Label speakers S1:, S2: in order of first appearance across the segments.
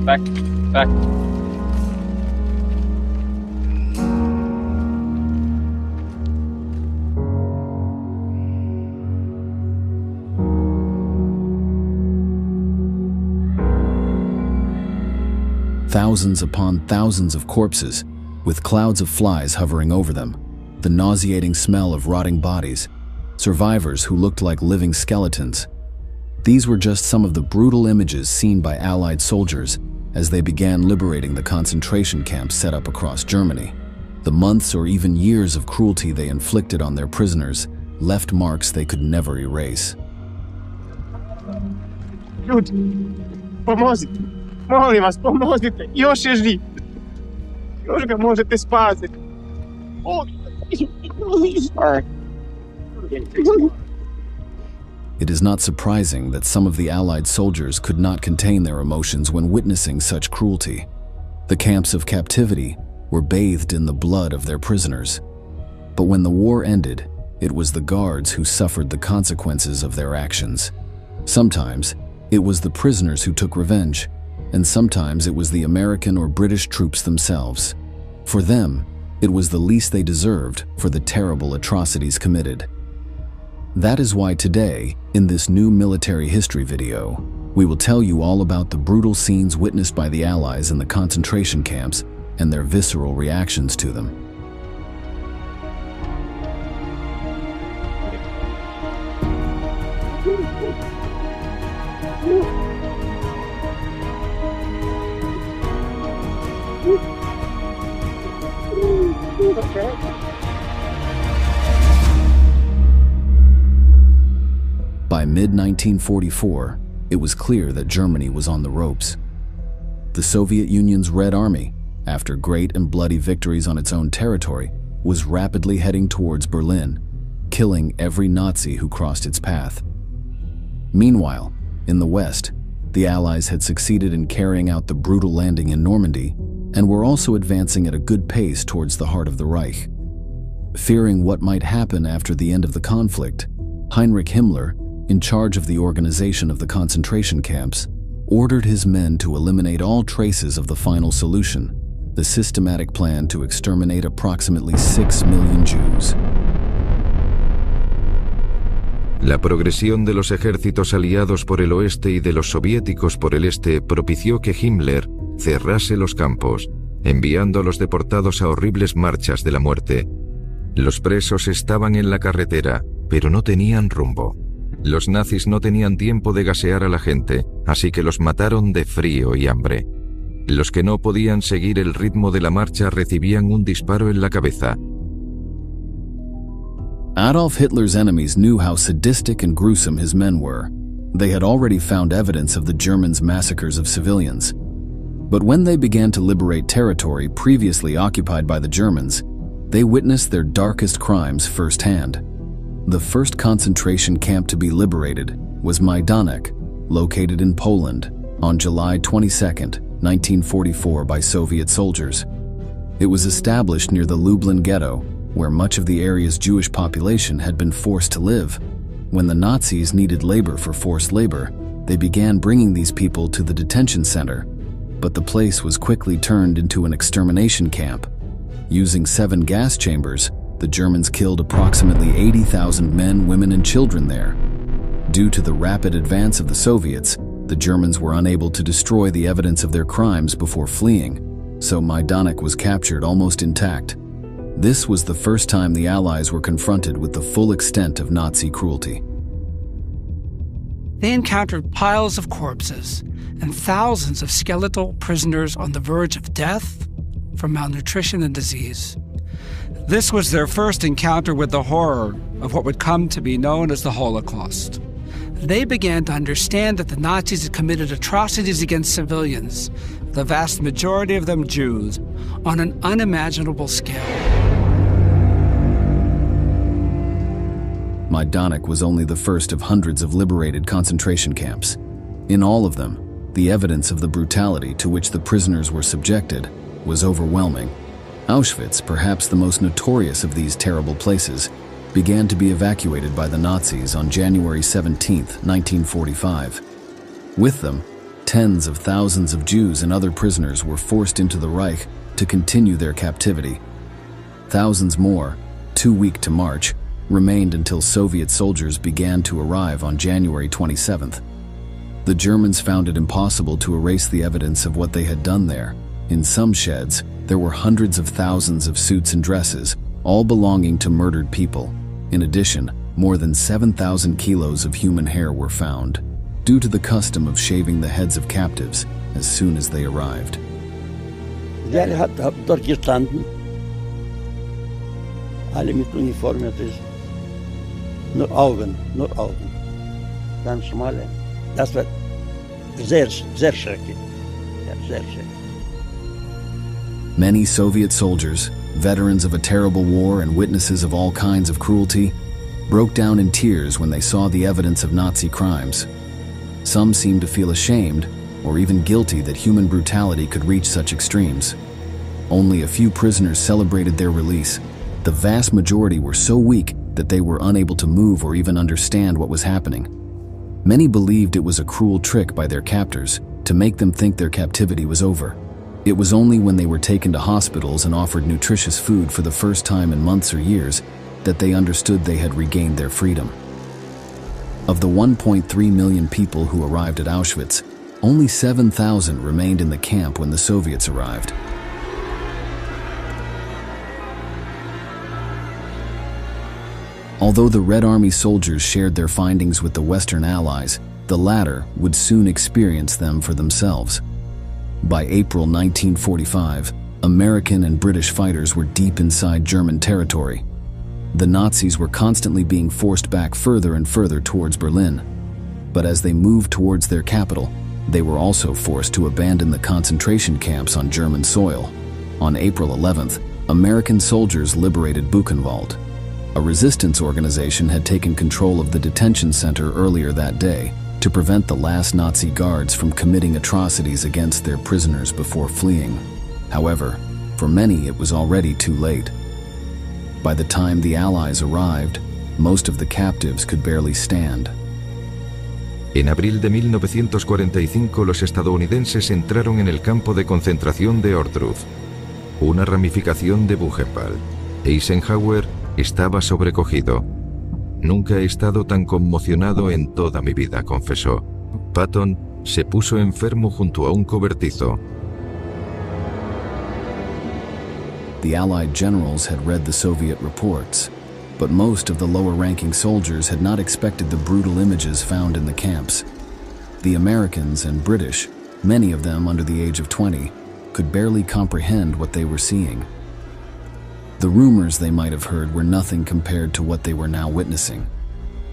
S1: Back. Back.
S2: Thousands upon thousands of corpses, with clouds of flies hovering over them, the nauseating smell of rotting bodies, survivors who looked like living skeletons. These were just some of the brutal images seen by Allied soldiers as they began liberating the concentration camps set up across Germany. The months or even years of cruelty they inflicted on their prisoners left marks they could never erase.
S1: Люди, поможіть! Молим вас, поможете! Još je živ! Još ga možete spasiti!
S2: It is not surprising that some of the Allied soldiers could not contain their emotions when witnessing such cruelty. The camps of captivity were bathed in the blood of their prisoners. But when the war ended, it was the guards who suffered the consequences of their actions. Sometimes, it was the prisoners who took revenge, and sometimes it was the American or British troops themselves. For them, it was the least they deserved for the terrible atrocities committed. That is why today, in this new military history video, we will tell you all about the brutal scenes witnessed by the Allies in the concentration camps and their visceral reactions to them. By mid-1944, it was clear that Germany was on the ropes. The Soviet Union's Red Army, after great and bloody victories on its own territory, was rapidly heading towards Berlin, killing every Nazi who crossed its path. Meanwhile, in the West, the Allies had succeeded in carrying out the brutal landing in Normandy and were also advancing at a good pace towards the heart of the Reich. Fearing what might happen after the end of the conflict, Heinrich Himmler, in charge of the organization of the concentration camps, ordered his men to eliminate all traces of the final solution, the systematic plan to exterminate approximately 6 million Jews.
S3: La progresión de los ejércitos aliados por el oeste y de los soviéticos por el este propició que Himmler cerrase los campos, enviando a los deportados a horribles marchas de la muerte. Los presos estaban en la carretera, pero no tenían rumbo. Los nazis no tenían tiempo de gasear a la gente, así que los mataron de frío y hambre. Los que no podían seguir el ritmo de la marcha recibían un disparo en la cabeza.
S2: Adolf Hitler's enemies knew how sadistic and gruesome his men were. They had already found evidence of the Germans' massacres of civilians. But when they began to liberate territory previously occupied by the Germans, they witnessed their darkest crimes firsthand. The first concentration camp to be liberated was Majdanek, located in Poland, on July 22, 1944 by Soviet soldiers. It was established near the Lublin ghetto, where much of the area's Jewish population had been forced to live. When the Nazis needed labor for forced labor, they began bringing these people to the detention center, but the place was quickly turned into an extermination camp. Using 7 gas chambers, the Germans killed approximately 80,000 men, women, and children there. Due to the rapid advance of the Soviets, the Germans were unable to destroy the evidence of their crimes before fleeing, so Majdanek was captured almost intact. This was the first time the Allies were confronted with the full extent of Nazi cruelty.
S4: They encountered piles of corpses and thousands of skeletal prisoners on the verge of death from malnutrition and disease. This was their first encounter with the horror of what would come to be known as the Holocaust. They began to understand that the Nazis had committed atrocities against civilians, the vast majority of them Jews, on an unimaginable scale.
S2: Majdanek was only the first of hundreds of liberated concentration camps. In all of them, the evidence of the brutality to which the prisoners were subjected was overwhelming. Auschwitz, perhaps the most notorious of these terrible places, began to be evacuated by the Nazis on January 17, 1945. With them, Tens of thousands of Jews and other prisoners were forced into the Reich to continue their captivity. Thousands more, too weak to march, remained until Soviet soldiers began to arrive on January 27th. The Germans found it impossible to erase the evidence of what they had done there. In some sheds, there were hundreds of thousands of suits and dresses, all belonging to murdered people. In addition, more than 7,000 kilos of human hair were found, due to the custom of shaving the heads of captives as soon as they arrived.
S5: Der hat dort gestanden, alle mit Uniform, nur Augen, ganz schmale. Das war sehr, sehr schrecklich. Ja, sehr schrecklich.
S2: Many Soviet soldiers, veterans of a terrible war and witnesses of all kinds of cruelty, broke down in tears when they saw the evidence of Nazi crimes. Some seemed to feel ashamed or even guilty that human brutality could reach such extremes. Only a few prisoners celebrated their release. The vast majority were so weak that they were unable to move or even understand what was happening. Many believed it was a cruel trick by their captors to make them think their captivity was over. It was only when they were taken to hospitals and offered nutritious food for the first time in months or years that they understood they had regained their freedom. Of the 1.3 million people who arrived at Auschwitz, only 7,000 remained in the camp when the Soviets arrived. Although the Red Army soldiers shared their findings with the Western Allies, the latter would soon experience them for themselves. By April 1945, American and British fighters were deep inside German territory. The Nazis were constantly being forced back further and further towards Berlin. But as they moved towards their capital, they were also forced to abandon the concentration camps on German soil. On April 11th, American soldiers liberated Buchenwald. A resistance organization had taken control of the detention center earlier that day to prevent the last Nazi guards from committing atrocities against their prisoners before fleeing. However, for many it was already too late. By the time the Allies arrived, most of the captives could barely stand.
S3: En abril de 1945 los estadounidenses entraron en el campo de concentración de Ortrud, una ramificación de Buchenwald. Eisenhower estaba sobrecogido. Nunca he estado tan conmocionado en toda mi vida, confesó. Patton se puso enfermo junto a un cobertizo.
S2: The Allied generals had read the Soviet reports, but most of the lower-ranking soldiers had not expected the brutal images found in the camps. The Americans and British, many of them under the age of 20, could barely comprehend what they were seeing. The rumors they might have heard were nothing compared to what they were now witnessing.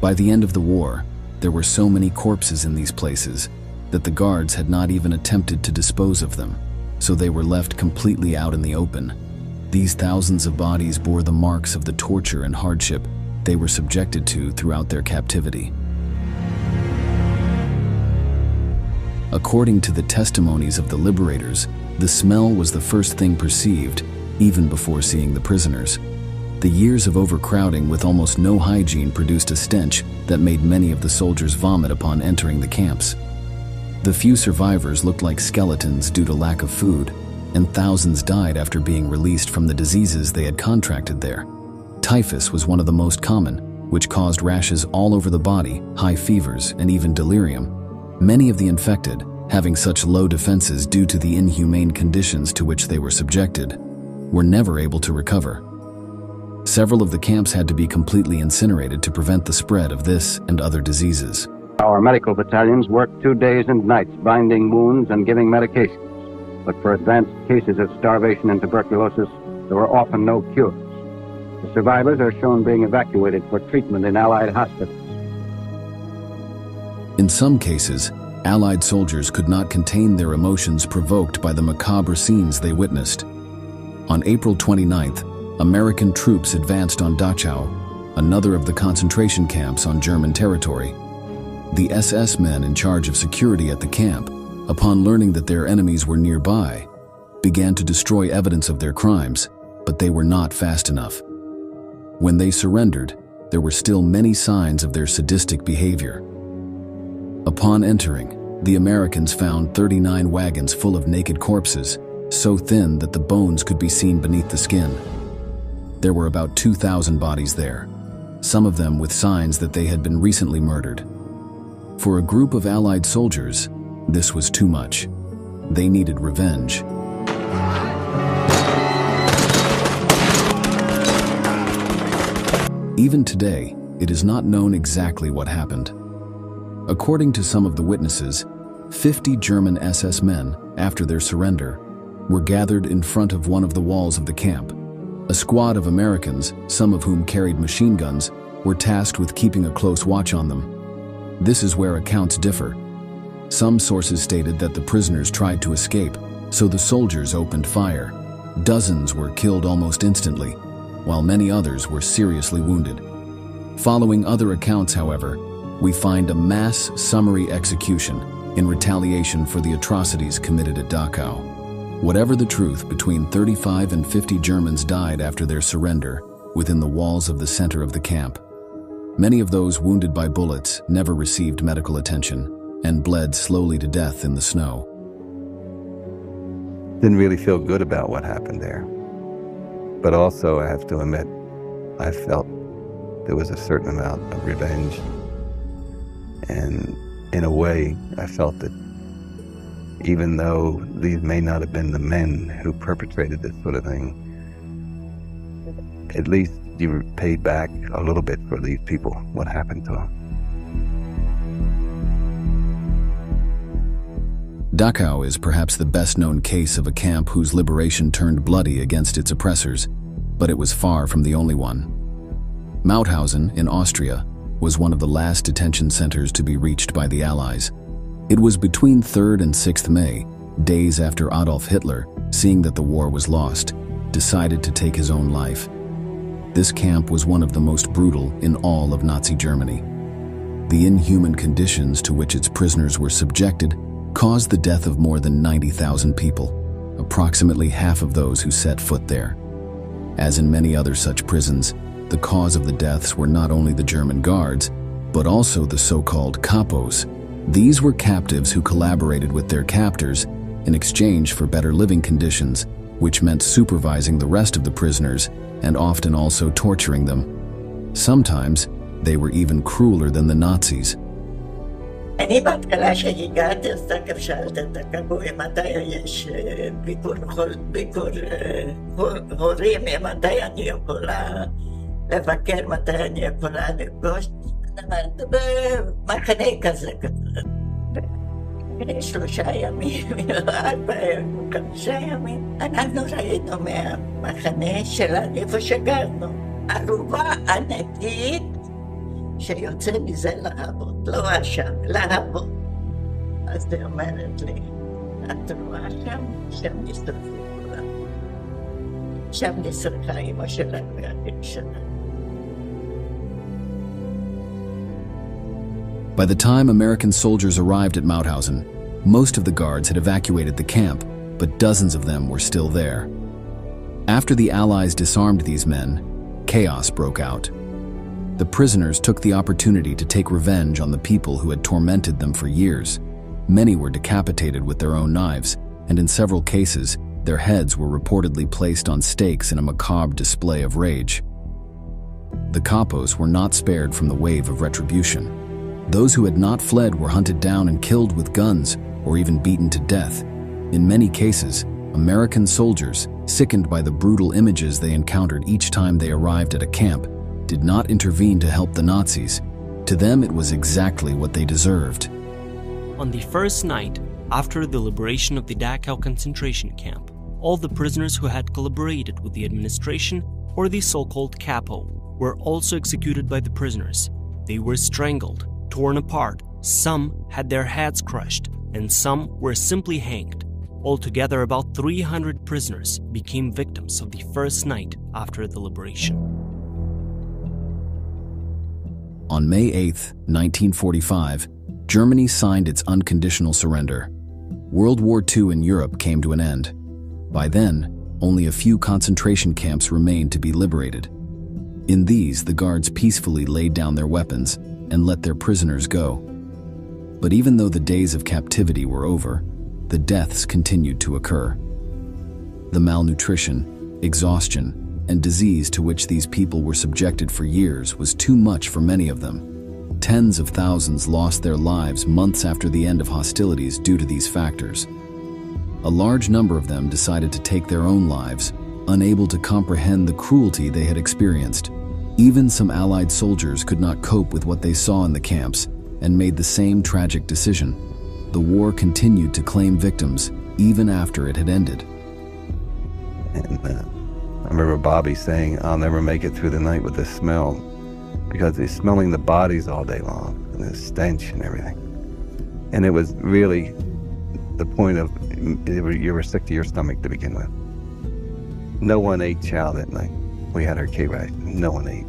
S2: By the end of the war, there were so many corpses in these places that the guards had not even attempted to dispose of them, so they were left completely out in the open. These thousands of bodies bore the marks of the torture and hardship they were subjected to throughout their captivity. According to the testimonies of the liberators, the smell was the first thing perceived, even before seeing the prisoners. The years of overcrowding with almost no hygiene produced a stench that made many of the soldiers vomit upon entering the camps. The few survivors looked like skeletons due to lack of food, and thousands died after being released from the diseases they had contracted there. Typhus was one of the most common, which caused rashes all over the body, high fevers, and even delirium. Many of the infected, having such low defenses due to the inhumane conditions to which they were subjected, were never able to recover. Several of the camps had to be completely incinerated to prevent the spread of this and other diseases.
S6: Our medical battalions worked 2 days and nights binding wounds and giving medications. But for advanced cases of starvation and tuberculosis, there were often no cures. The survivors are shown being evacuated for treatment in Allied hospitals.
S2: In some cases, Allied soldiers could not contain their emotions provoked by the macabre scenes they witnessed. On April 29th, American troops advanced on Dachau, another of the concentration camps on German territory. The SS men in charge of security at the camp, upon learning that their enemies were nearby, began to destroy evidence of their crimes, but they were not fast enough. When they surrendered, there were still many signs of their sadistic behavior. Upon entering, The Americans found 39 wagons full of naked corpses, so thin that the bones could be seen beneath the skin. There were about 2,000 bodies there, some of them with signs that they had been recently murdered. For a group of Allied soldiers, this was too much. They needed revenge. Even today, it is not known exactly what happened. According to some of the witnesses, 50 German SS men, after their surrender, were gathered in front of one of the walls of the camp. A squad of Americans, some of whom carried machine guns, were tasked with keeping a close watch on them. This is where accounts differ. Some sources stated that the prisoners tried to escape, so the soldiers opened fire. Dozens were killed almost instantly, while many others were seriously wounded. Following other accounts, however, we find a mass summary execution in retaliation for the atrocities committed at Dachau. Whatever the truth, between 35 and 50 Germans died after their surrender within the walls of the center of the camp. Many of those wounded by bullets never received medical attention and bled slowly to death in the snow.
S7: Didn't really feel good about what happened there. But also, I have to admit, I felt there was a certain amount of revenge. And in a way, I felt that even though these may not have been the men who perpetrated this sort of thing, at least you were paid back a little bit for these people, what happened to them.
S2: Dachau is perhaps the best-known case of a camp whose liberation turned bloody against its oppressors, but it was far from the only one. Mauthausen in Austria was one of the last detention centers to be reached by the Allies. It was between 3rd and 6th May, days after Adolf Hitler, seeing that the war was lost, decided to take his own life. This camp was one of the most brutal in all of Nazi Germany. The inhuman conditions to which its prisoners were subjected caused the death of more than 90,000 people, approximately half of those who set foot there. As in many other such prisons, the cause of the deaths were not only the German guards, but also the so-called capos. These were captives who collaborated with their captors in exchange for better living conditions, which meant supervising the rest of the prisoners and often also torturing them. Sometimes, they were even crueler than the Nazis.
S8: אני בהתחלה שהגעתי, אז תכף שאלת את הכבוי מתי יש ביקור הורים, מתי אני יכולה לבקר, מתי אני יכולה לפגוש. אמרת, במחנה כזה כזה. 3 ימים, 4 ימים, 5 ימים. אנחנו ראינו מהמחנה שלנו, איפה שגרנו, ערובה ענקית שיוצא מזה לעבוד, לא עשן, לעבוד. אז היא אומרת לי, את רואה שם נשרפו כולם. שם נשרפה אמא שלנו והאחים שלנו.
S2: By the time American soldiers arrived at Mauthausen, most of the guards had evacuated the camp, but dozens of them were still there. After the Allies disarmed these men, chaos broke out. The prisoners took the opportunity to take revenge on the people who had tormented them for years. Many were decapitated with their own knives, and in several cases, their heads were reportedly placed on stakes in a macabre display of rage. The capos were not spared from the wave of retribution. Those who had not fled were hunted down and killed with guns, or even beaten to death. In many cases, American soldiers, sickened by the brutal images they encountered each time they arrived at a camp, did not intervene to help the Nazis. To them, it was exactly what they deserved.
S9: On the first night after the liberation of the Dachau concentration camp, all the prisoners who had collaborated with the administration, or the so-called capo, were also executed by the prisoners. They were strangled, torn apart, some had their heads crushed, and some were simply hanged. Altogether, about 300 prisoners became victims of the first night after the liberation.
S2: On May 8, 1945, Germany signed its unconditional surrender. World War II in Europe came to an end. By then, only a few concentration camps remained to be liberated. In these, the guards peacefully laid down their weapons and let their prisoners go. But even though the days of captivity were over, the deaths continued to occur. The malnutrition, exhaustion, and disease to which these people were subjected for years was too much for many of them. Tens of thousands lost their lives months after the end of hostilities due to these factors. A large number of them decided to take their own lives, unable to comprehend the cruelty they had experienced. Even some Allied soldiers could not cope with what they saw in the camps and made the same tragic decision. The war continued to claim victims even after it had ended.
S7: And I remember Bobby saying, "I'll never make it through the night with this smell," because he's smelling the bodies all day long and the stench and everything. And it was really the point of you were sick to your stomach to begin with. No one ate chow that night. We had our K-ration. No one ate.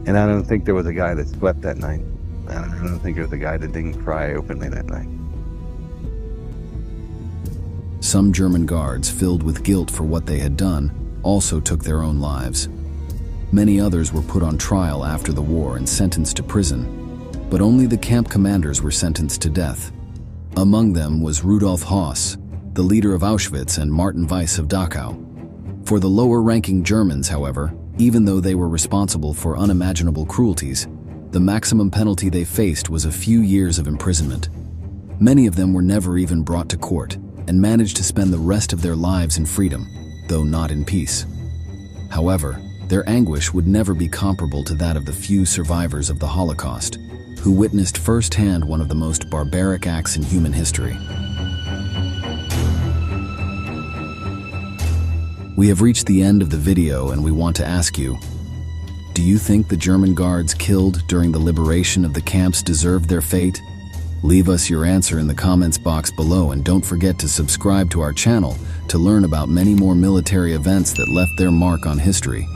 S7: And I don't think there was a guy that slept that night. I don't think there was a guy that didn't cry openly that night.
S2: Some German guards, filled with guilt for what they had done, also took their own lives. Many others were put on trial after the war and sentenced to prison, but only the camp commanders were sentenced to death. Among them was Rudolf Höss, the leader of Auschwitz, and Martin Weiss of Dachau. For the lower-ranking Germans, however, even though they were responsible for unimaginable cruelties, the maximum penalty they faced was a few years of imprisonment. Many of them were never even brought to court and managed to spend the rest of their lives in freedom, though not in peace. However, their anguish would never be comparable to that of the few survivors of the Holocaust, who witnessed firsthand one of the most barbaric acts in human history. We have reached the end of the video, and we want to ask you, do you think the German guards killed during the liberation of the camps deserved their fate? Leave us your answer in the comments box below, and don't forget to subscribe to our channel to learn about many more military events that left their mark on history.